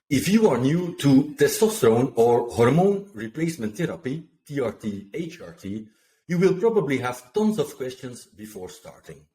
If you are new to testosterone or hormone replacement therapy, TRT HRT, you will probably have tons of questions before starting.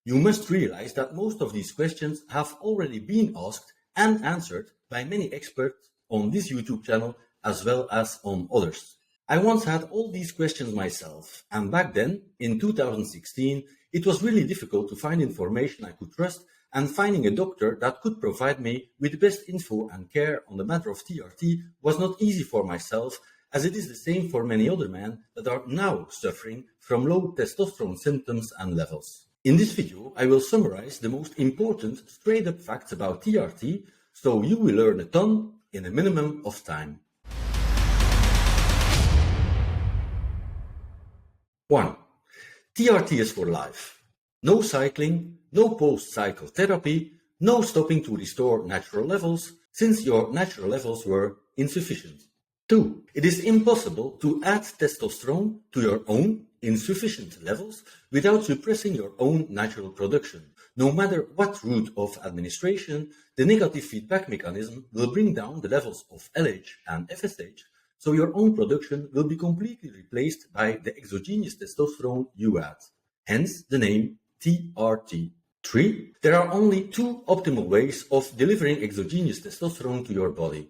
You must realize that most of these questions have already been asked and answered by many experts on this YouTube channel as well as on others. I once had all these questions myself, and back then, in 2016, it was really difficult to find information I could trust, and finding a doctor that could provide me with the best info and care on the matter of TRT was not easy for myself, as it is the same for many other men that are now suffering from low testosterone symptoms and levels. In this video, I will summarize the most important straight-up facts about TRT, so you will learn a ton in a minimum of time. 1. TRT is for life. No cycling, no post-cycle therapy, no stopping to restore natural levels, since your natural levels were insufficient. 2. It is impossible to add testosterone to your own insufficient levels without suppressing your own natural production. No matter what route of administration, the negative feedback mechanism will bring down the levels of LH and FSH, so your own production will be completely replaced by the exogenous testosterone you add. Hence the name TRT. 3. There are only two optimal ways of delivering exogenous testosterone to your body: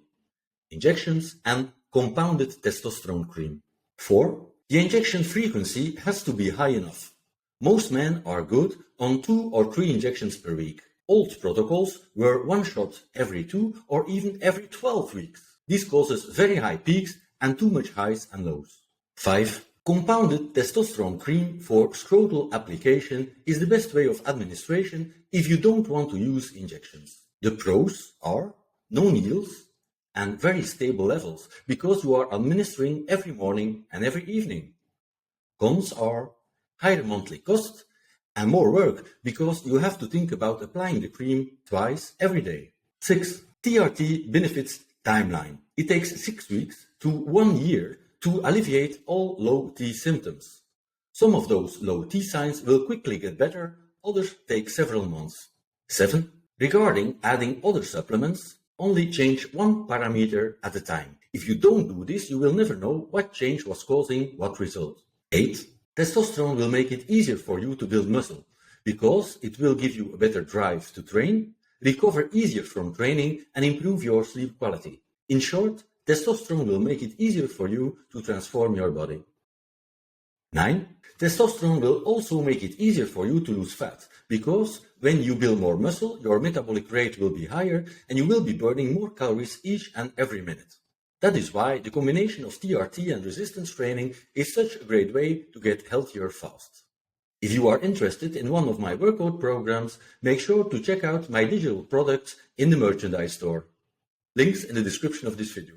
injections and compounded testosterone cream. 4. The injection frequency has to be high enough. Most men are good on 2 or 3 injections per week. Old protocols were one shot every 2 or even every 12 weeks. This causes very high peaks and too much highs and lows. 5. Compounded testosterone cream for scrotal application is the best way of administration if you don't want to use injections. The pros are no needles and very stable levels because you are administering every morning and every evening. Cons are higher monthly cost and more work because you have to think about applying the cream twice every day. 6. TRT benefits timeline. It takes 6 weeks to 1 year to alleviate all low T symptoms. Some of those low T signs will quickly get better, others take several months. 7. Regarding adding other supplements, only change one parameter at a time. If you don't do this, you will never know what change was causing what result. 8. Testosterone will make it easier for you to build muscle, because it will give you a better drive to train, recover easier from training, and improve your sleep quality. In short, testosterone will make it easier for you to transform your body. 9. Testosterone will also make it easier for you to lose fat, because when you build more muscle, your metabolic rate will be higher and you will be burning more calories each and every minute. That is why the combination of TRT and resistance training is such a great way to get healthier fast. If you are interested in one of my workout programs, make sure to check out my digital products in the merchandise store. Links in the description of this video.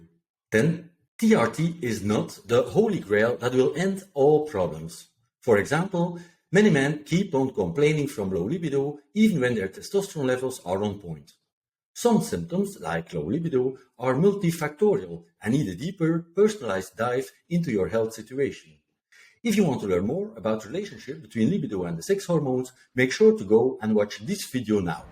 10. TRT is not the holy grail that will end all problems. For example, many men keep on complaining from low libido even when their testosterone levels are on point. Some symptoms, like low libido, are multifactorial and need a deeper, personalized dive into your health situation. If you want to learn more about the relationship between libido and the sex hormones, make sure to go and watch this video now.